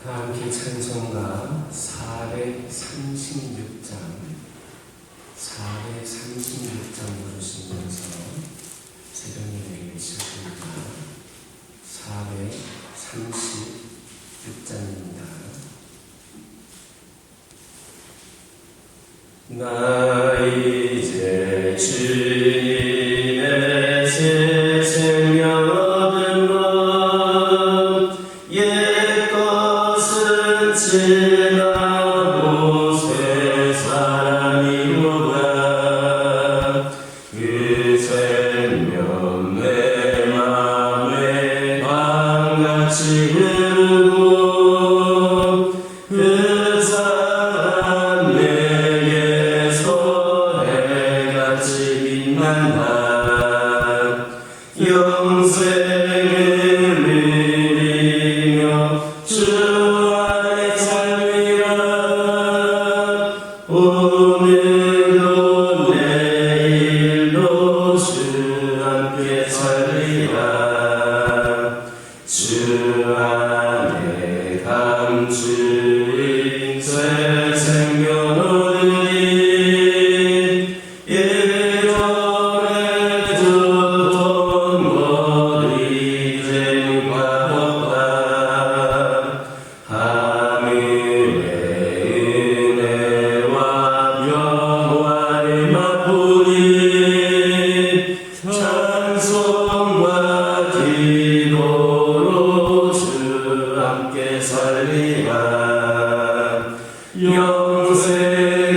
다 함께 찬송가 436장 부르시면서 새벽 예배를 시작합니다. 436장입니다. 나 이제 주님의 새 생명 얻은 것 옛것은 지나고 새 사람이로다. 그 생명 내 맘에 강같이 흐르고 그 사랑 내게서 해같이 빛난다. 영생을 누리며 주 안에 살리라. 오늘도 내일도 주 함께 살리라. 주 안에 감추인 새 생명 얻으리. 예전에 듣던 것 이제는 가볍다. 하늘의 은혜와 영화를 맛보니 찬송과 기도로 주 함께 살리라. 영생을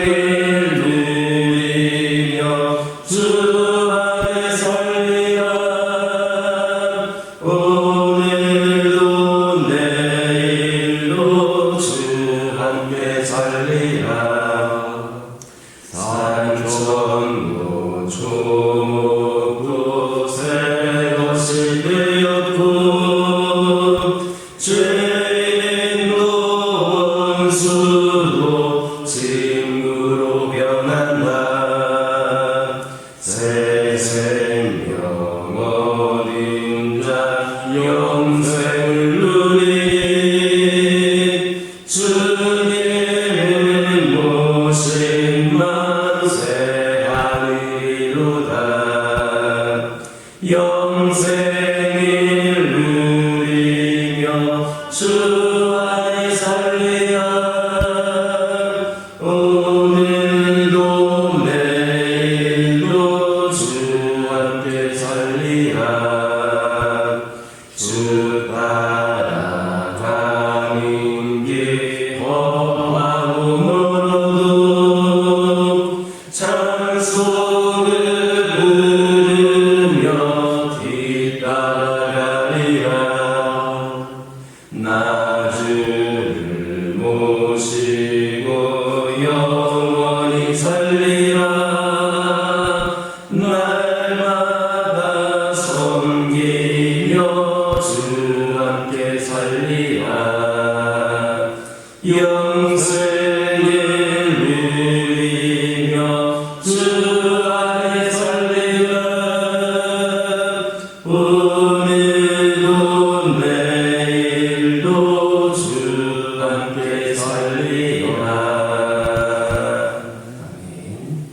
누리며 주 안에 살리라. 오늘도 내일도 주 함께 살리라. 산천도 조목도 새것이 되었고 죄인도 원수도 친구로 변한다. 새 생명 얻은 자 영생을 누리니 주님을 모신 만세 하리로다. 영생을 누리며 주 안에 살리라. 오늘도 내일도 주 함께 살리라. 주 따라가는 길 험하고 멀어도 찬송을 부르며 뒤따라가리라. 나 주를 모시고 영원히 살리라. 날마다 섬기며 주 함께 살리라. 영생을 누리며 주 안에 살리라. 오늘도 내일도 주 함께 살리라. 아멘.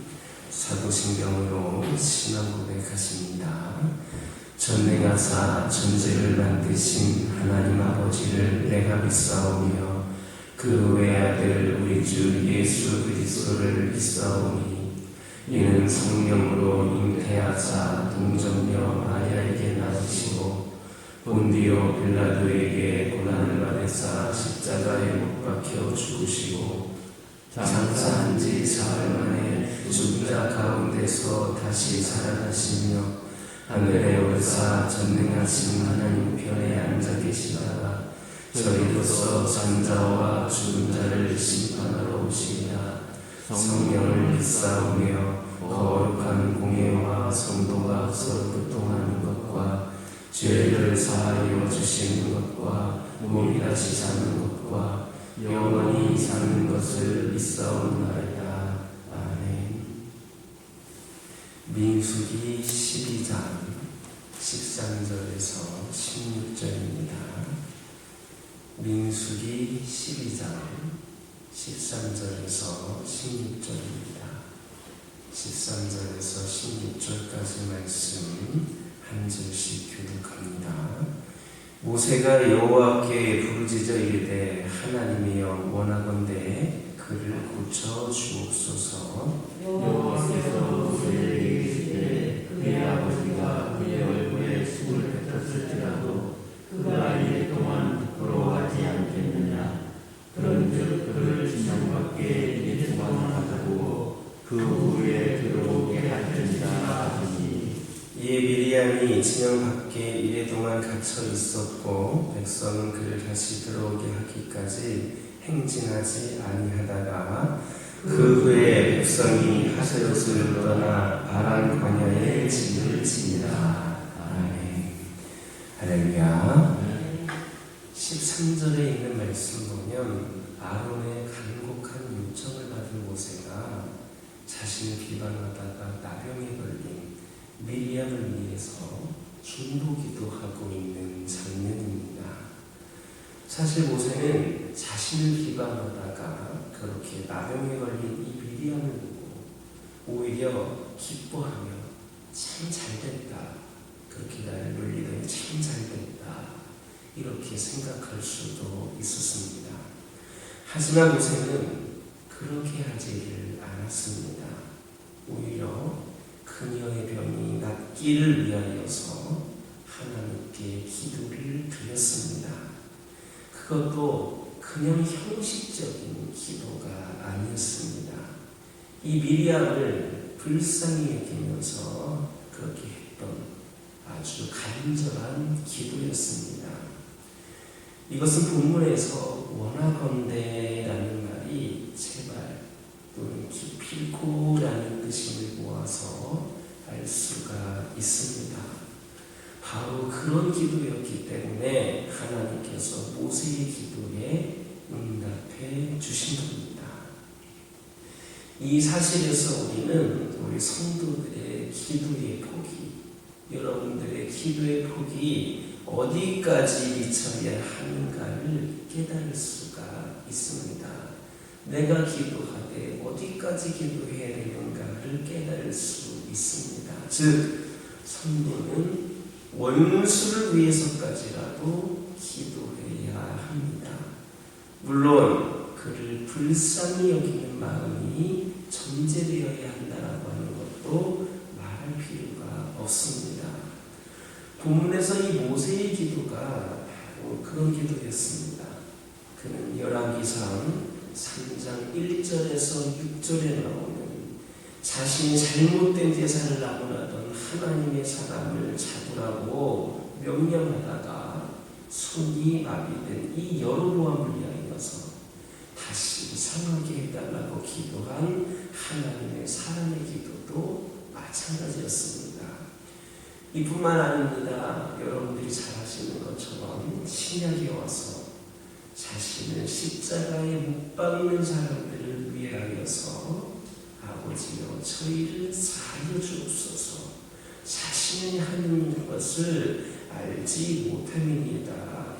사도신경으로 신앙 고백하십니다. 전능하사 천지를 만드신 하나님 아버지를 내가 믿사오며 그 외아들 우리 주 예수 그리스도를 믿사오니 이는 성령으로 잉태하사 동정녀 마리아에게 낳으시고 본디오 빌라도에게 고난을 받으사 십자가에 못 박혀 죽으시고 장사한 지 사흘 만에 죽은 자 가운데서 다시 살아나시며 하늘에 오르사 전능하신 하나님 편에 앉아 계시다가 저희로서 산자와 죽은 자를 심판하러 오시리라. 성령을 믿사오며 거룩한 공예와 성도가 서로 교통하는 것과 죄를 사하여 주시는 것과 몸이 다시 사는 것과 영원히 사는 것을 믿사옵나이다. 아멘. 민수기 12장 13절에서 16절입니다. 민수기 12장 13절에서 16절입니다. 13절에서 16절까지 말씀 한 절씩 교독합니다. 모세가 여호와께 부르짖어 이르되 하나님이여 원하건대 그를 고쳐 주옵소서. 여호와께서 모세에게 이르시되 그의 아버지가 그의 얼굴에 침을 뱉었을지라도 그가 이래 동안 부끄러워하지 않겠느냐. 그런즉 그를 진영 밖에 이래 동안 가두고 그 후에 들어오게 할지니라 하시니. 이에 미리암이 진영 밖에 이래동안 갇혀 있었고 백성은 그를 다시 들어오게 하기까지 행진하지 아니하다가 그 후에 백성이 하세롯을 떠나 바란 광야에 진을 치니라. 아멘. 할렐루야. 13절에 있는 말씀 보면 아론의 간곡한 요청을 받은 모세가 자신을 비방하다가 나병에 걸린 미리암을 위해서 중보기도 하고 있는 장면입니다. 사실 모세는 자신을 비방하다가 그렇게 나병에 걸린 이 미리암을 보고 오히려 기뻐하며 참 잘됐다, 그렇게 나를 놀리더니 참 잘됐다, 이렇게 생각할 수도 있었습니다. 하지만 모세는 그렇게 하지를 않았습니다. 오히려 그녀의 병이 낫기를 위하여서 하나님께 기도를 드렸습니다. 그것도 그냥 형식적인 기도가 아니었습니다. 이 미리암을 불쌍히 여기면서 그렇게 했던 아주 간절한 기도였습니다. 이것은 본문에서 원하건대라는 말이 제발 또는 기필코라는 뜻을 모아서 알 수가 있습니다. 바로 그런 기도였기 때문에 하나님께서 모세의 기도에 응답해 주신 겁니다. 이 사실에서 우리는 우리 성도들의 기도의 폭이, 여러분들의 기도의 폭이 어디까지 미쳐야 하는가를 깨달을 수가 있습니다. 내가 기도하되 어디까지 기도해야 되는가를 깨달을 수 있습니다. 즉, 성도는 원수를 위해서까지라도 기도해야 합니다. 물론 그를 불쌍히 여기는 마음이 전제되어야 한다라고 하는 것도 말할 필요가 없습니다. 본문에서 이 모세의 기도가 바로 그런 기도였습니다. 그는 열왕기상 3장 1절에서 6절에 나오는 자신이 잘못된 제사를 나무라던 하나님의 사람을 잡으라고 명령하다가 손이 마비된 이 여로보암을 위하여서 다시 상하게 해달라고 기도한 하나님의 사람의 기도도 마찬가지였습니다. 이뿐만 아닙니다. 여러분들이 잘 아시는 것처럼 신약에 와서 자신을 십자가에 못 박는 사람들을 위하여서 아버지여 저희를 사하여 주옵소서, 자신이 하는 것을 알지 못함이니이다,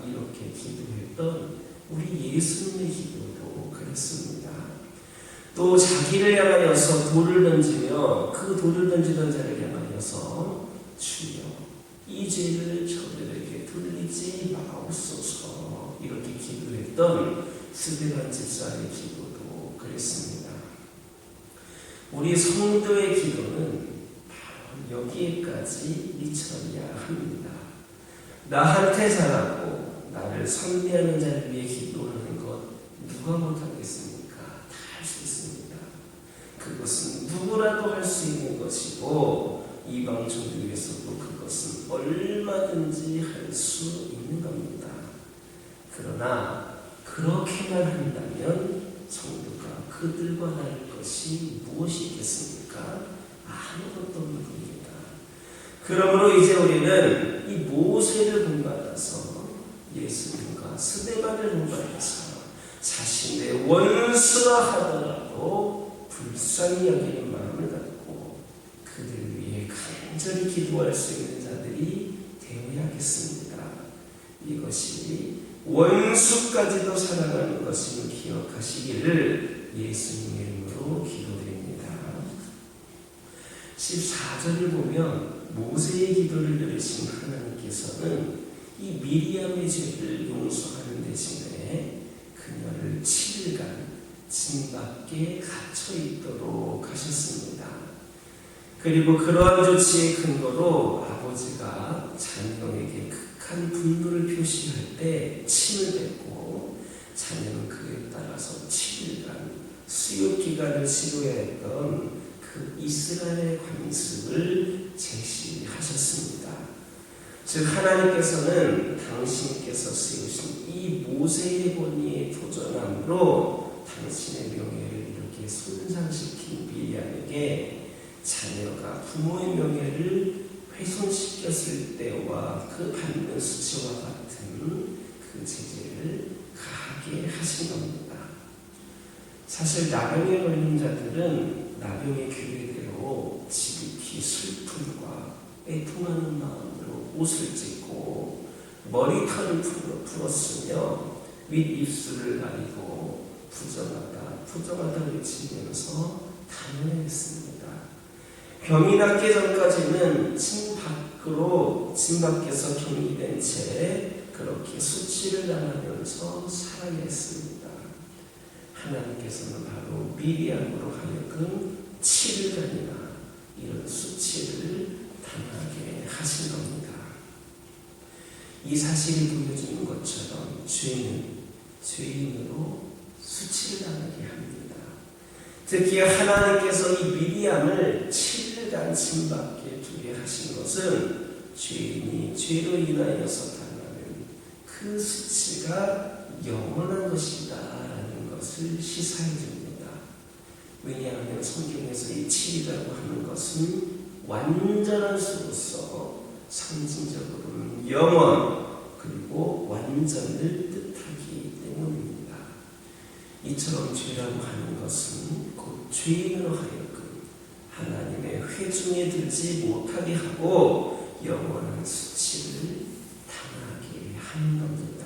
이렇게 기도했던 우리 예수님의 기도도 그랬습니다. 또 자기를 향하여서 돌을 던지며 그 돌을 던지던 자를 향하여서 주여 이 죄를 저들에게 돌리지 마옵소서, 이렇게 기도했던 스데반 집사의 기도도 그랬습니다. 우리 성도의 기도는 바로 여기에까지 미쳐야 합니다. 나한테 잘하고 나를 선대하는 자를 위해 기도하는 것 누가 못하겠습니까? 다 할 수 있습니다. 그것은 누구라도 할 수 있는 것이고 이방 종교에서도 그것은 얼마든지 할 수 있는 겁니다. 그러나 그렇게만 한다면 성도가 그들과 다를 것이 무엇이 있겠습니까? 아무것도 없는 겁니다. 그러므로 이제 우리는 이 모세를 본받아서 예수님과 스데반을 본받아서 자신의 원수라 하더라도 불쌍히 여기는 마음을 갖고 그들 위해 간절히 기도할 수 있는 자들이 되어야겠습니다. 이것이 원수까지도 사랑하는 것임을 기억하시기를 예수님의 이름으로 기도드립니다. 14절을 보면 모세의 기도를 들으신 하나님께서는 이 미리암의 죄를 용서하는 대신에 그녀를 7일간 진 밖에 갇혀 있도록 하셨습니다. 그리고 그러한 조치의 근거로 아버지가 자녀에게 극한 분노를 표시할 때 침을 뱉고 자녀는 그에 따라서 7일간 수욕기간을 치러야 했던 그 이스라엘 관습을 제시하셨습니다. 즉 하나님께서는 당신께서 세우신 이 모세의 권위에 도전함으로 당신의 명예를 이렇게 손상시킨 미리암에게 자녀가 부모의 명예를 훼손시켰을 때와 그 받는 수치와 같은 그 제재를 가하게 하신 겁니다. 사실 나병에 걸린 자들은 나병의 규례대로 지극히 슬픔과 애통하는 마음으로 옷을 찢고 머리털을 풀었으며 윗입술을 가리고 부정하다 외치면서 단언했습니다. 병이 낫기 전까지는 침 밖에서 격리된 채 그렇게 수치를 당하면서 살아야 했습니다. 하나님께서는 바로 미리암으로 하여금 7일간이나 이런 수치를 당하게 하신 겁니다. 이 사실이 보여주는 것처럼 죄는 죄인으로 수치를 당하게 합니다. 특히 하나님께서 이 미리암을 7일간 침 밖에 두게 하신 것은 죄인이 죄로 인하여서 당하는 그 수치가 영원한 것이다 라는 것을 시사해 줍니다. 왜냐하면 성경에서 이 7이라고 하는 것은 완전한 수로서 상징적으로는 영원 그리고 완전을 뜻하기 때문입니다. 이처럼 죄라고 하는 것은 곧 죄인으로 하여금 하나님의 회중에 들지 못하게 하고 영원한 수치를 당하게 하는 겁니다.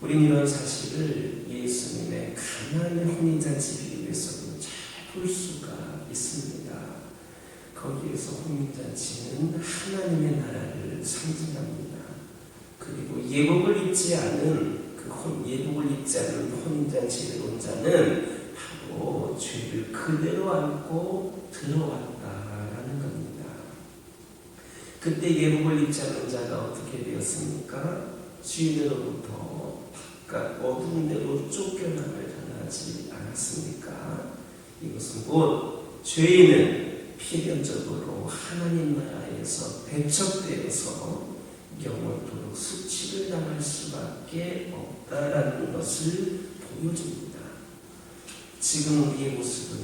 우리는 이런 사실을 예수님의 가나안의 혼인잔치 비유에서도 잘 볼 수가 있습니다. 거기에서 혼인잔치는 하나님의 나라를 상징합니다. 그리고 예복을 입지 않은 예복을 입지 않은 혼인잔치에 온 자는 바로 죄를 그대로 안고 들어왔다라는 겁니다. 그때 예복을 입지 않은 자가 어떻게 되었습니까? 주인으로부터 바깥 어두운 데로 쫓겨남을 당하지 않았습니까? 이것은 곧 죄인은 필연적으로 하나님 나라에서 배척되어서 영원토록 수치를 당할 수밖에 없다라는 것을 보여줍니다. 지금 우리의 모습은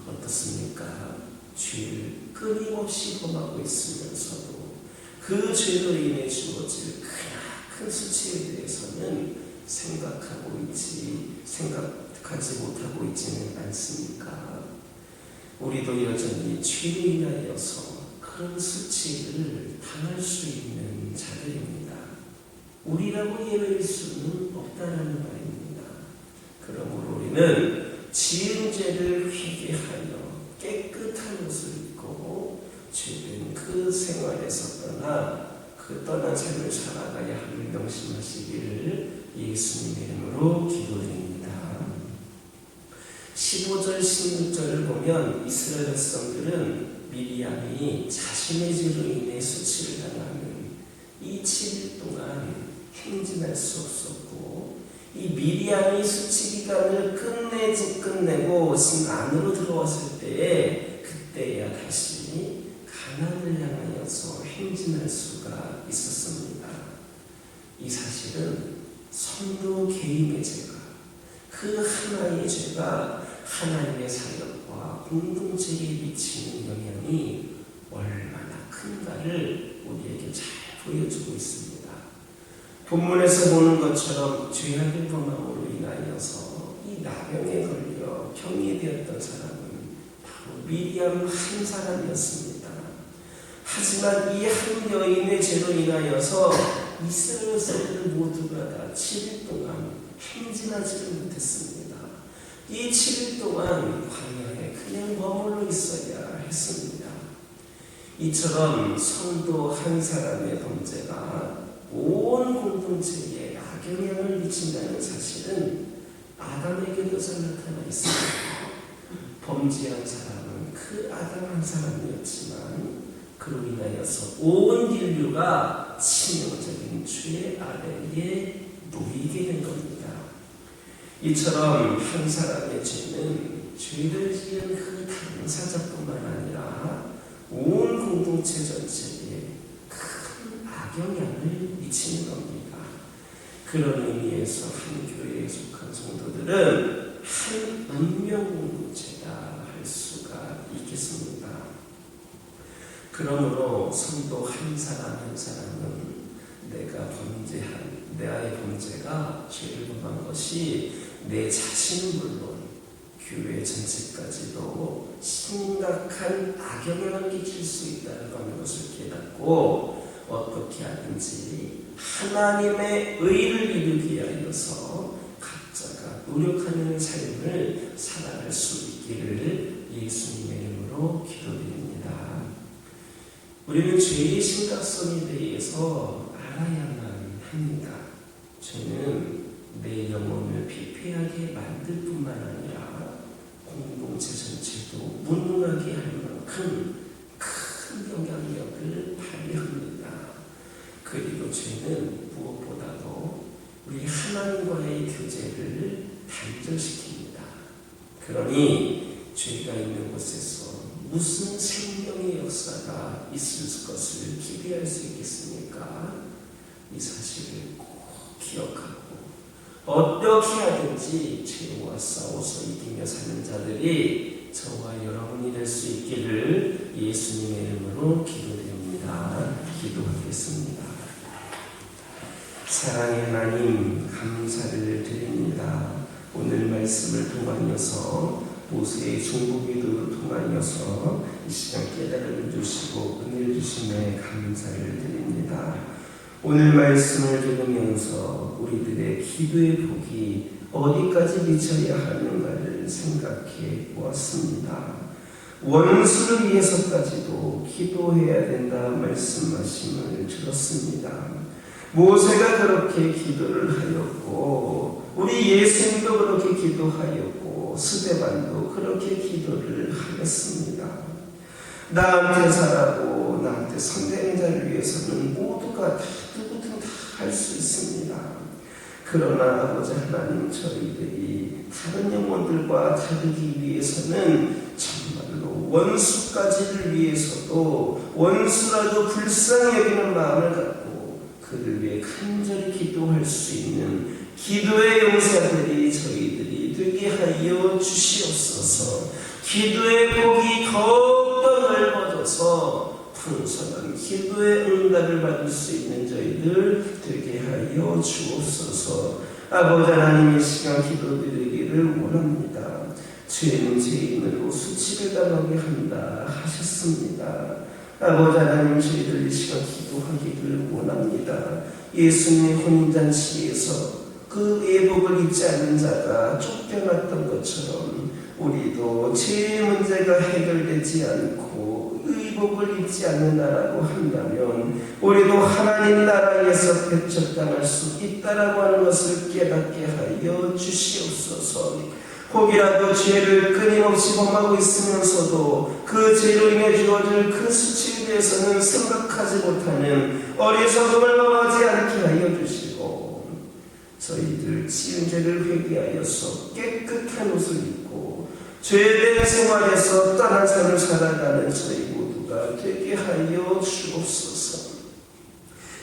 어떻습니까? 죄를 끊임없이 범하고 있으면서도 그 죄로 인해 주어질 큰 수치에 대해서는 생각하지 못하고 있지는 않습니까? 우리도 여전히 죄로 인하여서 큰 수치를 당할 수 있는 자들입니다. 우리라고 예외일 수는 없다라는 말입니다. 그러므로 우리는 지은 죄를 회개하여 깨끗한 옷을 입고 죄된 그 생활에서 떠난 삶을 살아가야 함을 명심하시기를 예수님의 이름으로 기도드립니다. 15절, 16절을 보면 이스라엘 백성들은 미리암이 자신의 죄로 인해 수치를 당하는 이 7일 동안 행진할 수 없었고 이 미리암이 수치 기간을 끝내고 집 안으로 들어왔을 때에 그때야 다시 가나안을 향하여서 행진할 수가 있었습니다. 이 사실은 선로 개인의 죄가 그 하나의 죄가 하나님의 사역과 공동체에 미치는 영향이 얼마나 큰가를 우리에게 잘 보여주고 있습니다. 본문에서 보는 것처럼 죄악을 범함으로 인하여서 이 나병에 걸려 격리되었던 사람은 바로 미리암 한 사람이었습니다. 하지만 이 한 여인의 죄로 인하여서 이스라엘 사람들 모두가 다 7일 동안 행진하지를 못했습니다. 이 7일 동안 광야에 그냥 머물러 있어야 했습니다. 이처럼 성도 한 사람의 범죄가 온 공동체에 악영향을 미친다는 사실은 아담에게도서 나타나 있습니다. 범죄한 사람은 그 아담 한 사람이었지만 그로 인하여서 온 인류가 치명적인 죄 아래에 놓이게 된 겁니다. 이처럼 한 사람의 죄는 죄를 지은 그 당사자뿐만 아니라 온 공동체 전체에 큰 악영향을 미치는 겁니다. 그런 의미에서 한 교회에 속한 성도들은 한 운명 공동체다 할 수가 있겠습니다. 그러므로 성도 한 사람 한 사람은 나의 범죄가 죄를 범한 것이 내 자신은 물론 교회 전체까지도 심각한 악영향을 끼칠 수 있다는 것을 깨닫고 어떻게 하든지 하나님의 의를 이루기 위하여서 각자가 노력하는 삶을 살아갈 수 있기를 예수님의 이름으로 기도드립니다. 우리는 죄의 심각성에 대해서 알아야만 합니다. 죄는 내 영혼을 피폐하게 만들 뿐만 아니라 공동체 전체도 무능하게 할 만큼 큰 영향력을 발휘합니다. 그리고 죄는 무엇보다도 우리 하나님과의 교제를 단절시킵니다. 그러니 죄가 있는 곳에서 무슨 생명의 역사가 있을 것을 기대할 수 있겠습니까? 이 사실을 꼭 기억하고 어떻게 하든지 죄와 싸워서 이기며 사는 자들이 저와 여러분이 될 수 있기를 예수님의 이름으로 기도드립니다. 기도하겠습니다. 사랑의 하나님, 감사를 드립니다. 오늘 말씀을 통하여서 모세의 중보기도를 통하여서 이 시간 깨달음을 주시고 은혜를 주심에 감사를 드립니다. 오늘 말씀을 들으면서 우리들의 기도의 복이 어디까지 미쳐야 하는가를 생각해 보았습니다. 원수를 위해서까지도 기도해야 된다 말씀하심을 들었습니다. 모세가 그렇게 기도를 하였고 우리 예수님도 그렇게 기도하였고 스데반도 그렇게 기도를 하였습니다. 나한테 살아고 나한테 선대는 자를 위해서는 모두가 다 누구든 다 할 수 있습니다. 그러나 아버지 하나님, 저희들이 다른 영혼들과 다르기 위해서는 정말로 원수까지를 위해서도 원수라도 불쌍히 여기는 마음을 갖고 그를 위해 간절히 기도할 수 있는 기도의 용사들이 저희들이 되게 하여 주시옵소서. 기도의 복이 더욱더 넓어져서 풍성한 기도의 응답을 받을 수 있는 저희들 되게 하여 주옵소서. 아버지 하나님, 이 시간 기도드리기를 원합니다. 죄는 죄인으로 수치를 당하게 한다 하셨습니다. 아버지 하나님, 저희들 이 시간 기도하기를 원합니다. 예수님의 혼인잔치에서 그 예복을 입지 않는 자가 쫓겨났던 것처럼 우리도 죄의 문제가 해결되지 않고 의복을 입지 않는다라고 한다면 우리도 하나님 나라에서 배척당할 수 있다라고 하는 것을 깨닫게 하여 주시옵소서. 혹이라도 죄를 끊임없이 범하고 있으면서도 그 죄로 인해 주어질 그 수치에 대해서는 생각하지 못하는 어리석음을 범하지 않게 하여 주시고 저희들 지은 죄를 회개하여서 깨끗한 옷을 입고 죄된 생활에서 떠난 삶을 살아가는 저희 모두가 되게 하여 주옵소서.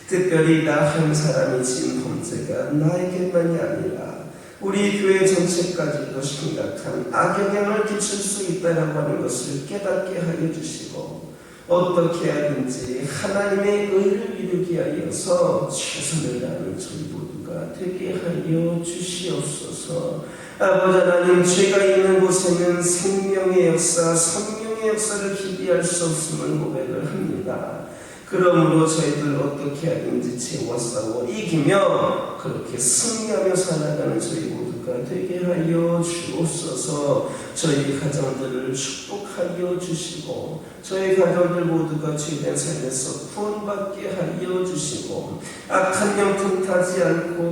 특별히 나 한 사람이 지은 범죄가 나에게만이 아니라 우리 교회 전체까지도 심각한 악영향을 끼칠 수 있다는 것을 깨닫게 하여 주시고 어떻게 하든지 하나님의 의를 이루기 위하여서 최선을 다하는 저희 모두가 되게 하여 주시옵소서. 아버지 하나님, 죄가 있는 곳에는 생명의 역사, 성령의 역사를 기대할 수 없음을 고백을 합니다. 그러므로 저희들 어떻게 하든지 채워 싸워 이기며 그렇게 승리하며 살아가는 저희 모두가 되게 하여 주옵소서. 저희 가정들을 축복하여 주시고 저희 가정들 모두가 죄된 삶에서 구원받게 하여 주시고 악한 영 틈타지 않고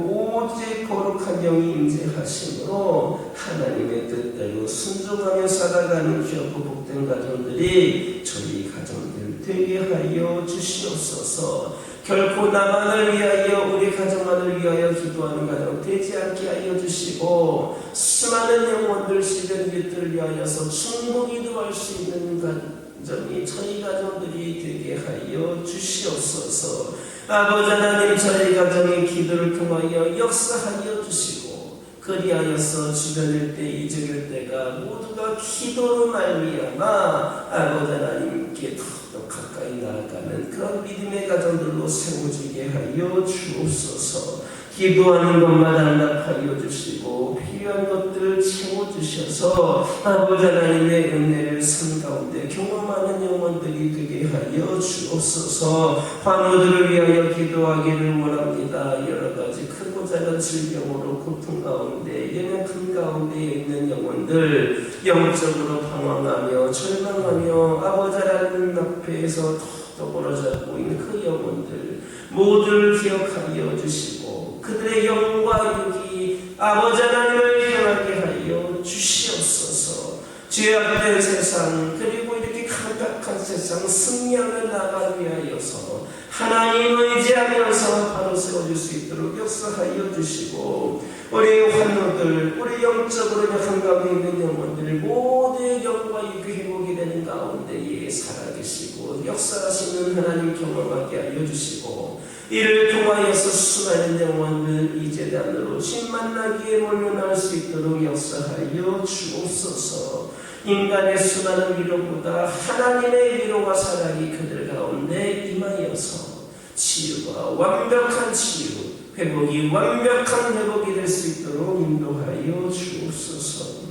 오직 거룩한 영이 임재하심으로 하나님의 뜻대로 순종하며 살아가는 귀하고 복된 가정들이 저희 가정들 되게 하여 주시옵소서. 결코 나만을 위하여 우리 가정만을 위하여 기도하는 가정 되지 않게 하여 주시고 수많은 영혼들 시된 일들을 위하여서 충분히 기도할 수 있는 가정이 저희 가정들이 되게 하여 주시옵소서. 아버지 하나님, 저희 가정의 기도를 통하여 역사하여 주시고 그리하여서 주변일 때 이적일 때가 모두가 기도로 말미암아 아버지 하나님께 더 가까이 나아가는 그런 믿음의 가정들로 세워지게 하여 주옵소서. 기도하는 것마다 응답하여 주시고 필요한 것들을 채워주셔서 아버지 하나님의 은혜를 삶 가운데 경험하는 영혼들이 되게 하여 주옵소서. 환우들을 위하여 기도하기를 원합니다. 여러 가지 크고 작은 질병으로 고통 가운데 연약한 가운데 있는 영혼들, 영적으로 방황하며 절망하며 아버지 하나님 앞에서 떨어져 있는 그 영혼들 모두를 기억하여 주시고 그들의 영과 육이 아버지 하나님을 향하게 하여 주시옵소서. 죄악된 세상 그리고 이렇게 강팍한 세상 승리하며 나가기 위하여서 하나님 의지하면서 바로 세워줄 수 있도록 역사하여 주시고 우리 환우들, 우리 영적으로 약한 가운데 있는 영혼들 모두의 영과 육이 회복이 되는 가운데에 살아계시고 역사하시는 하나님 경험하게 하여 주시고 이를 통하여서 수많은 영혼들 이제단으로 신 만나기에 몰려날 수 있도록 역사하여 주옵소서. 인간의 수많은 위로보다 하나님의 위로와 사랑이 그들 가운데 임하여서 치유가 완벽한 치유, 회복이 완벽한 회복이 될 수 있도록 인도하여 주옵소서.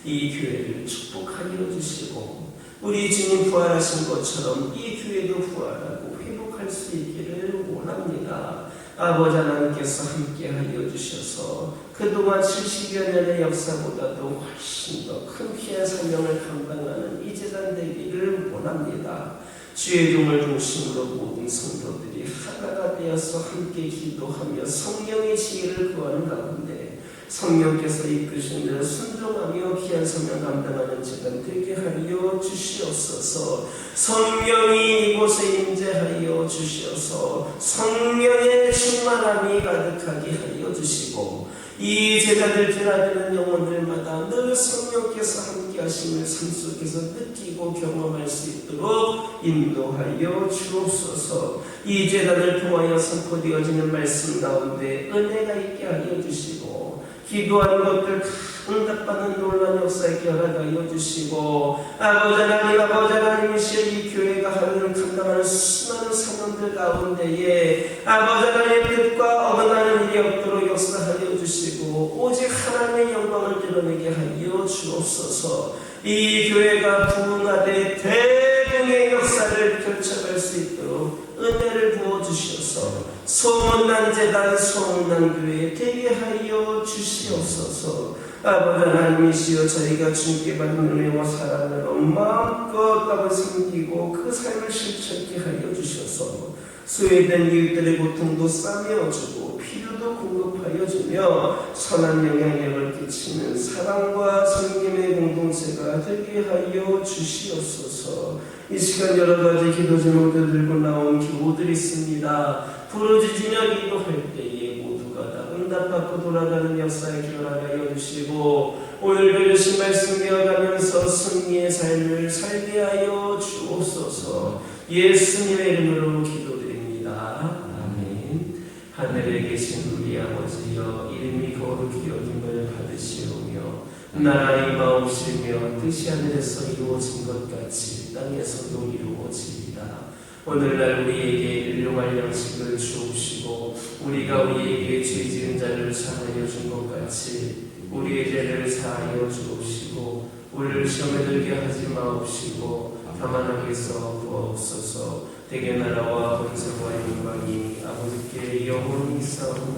이 교회를 축복하여 주시고 우리 주님 부활하신 것처럼 이 교회도 부활하고 회복할 수 있기를 원합니다. 아버지 하나님께서 함께하여 주셔서 그동안 70여 년의 역사보다도 훨씬 더 큰 귀한 사명을 감당하는 이 재단 되기를 원합니다. 주의 종을 중심으로 모든 성도들이 하나가 되어서 함께 기도하며 성령의 지혜를 구하는 가운데 성령께서 이끄신 대로 순종하며 귀한 사명 감당하는 재단 되게 하여 주시옵소서. 성령이 이곳에 임재하여 주시어서 성령의 충만함이 가득하게 하여 주시고 이 제자들 드나드는 영혼들마다 늘 성령께서 함께 하심을 삶 속에서 느끼고 경험할 수 있도록 인도하여 주옵소서. 이 제자들 통하여 선포되어지는 말씀 가운데 은혜가 있게 하여 주시고 기도하는 것들 응답받는 놀라운 역사에 결합하여 주시고 아버지 하나님이시여 이 교회가 하루를 감당하는 수많은 사명들 가운데에 아버지 하나님의 뜻과 어긋나는 일이 없도록 역사하여 주시고 오직 하나님의 영광을 드러내게 하여 주옵소서. 이 교회가 부흥하되 대붕의 역사를 펼쳐갈 수 있도록 은혜를 부어주시옵소서. 소문난 재단 소문난 교회 되게 하여 주시옵소서. 아버지 하나님이시여 저희가 주님께 받은 은혜와 사랑으로 마음껏 답을 섬기고 그 삶을 실천케 하여 주셔서 소외된 이웃들의 고통도 싸매어주고 필요도 공급하여 주며 선한 영향력을 끼치는 사랑과 섬김의 공동체가 되게 하여 주시옵소서. 이 시간 여러 가지 기도 제목들 들고 나온 교우들이 있습니다. 부르짖으며 기도할 때에 모두가 다 응답받고 돌아가는 역사에 결합하여 주시고 오늘 배우신 말씀 되어가면서 승리의 삶을 살게 하여 주옵소서. 예수님의 이름으로 기도드립니다. 아멘. 하늘에 계신 우리 아버지여 이름이 거룩히 여김을 받으시오며 나라의 마옵시며 뜻이 하늘에서 이루어진 것 같이 땅에서도 이루어지리다. 오늘날 우리에게 일용할 양식을 주옵시고 우리가 우리에게 죄 지은 자를 사하여 준 것 같이 우리의 죄를 사하여 주옵시고 우리를 시험에 들게 하지 마옵시고 다만 하게서 부옵소서. 대개 나라와 권세와 영광이 아버지께 영원히 있사옵나이다.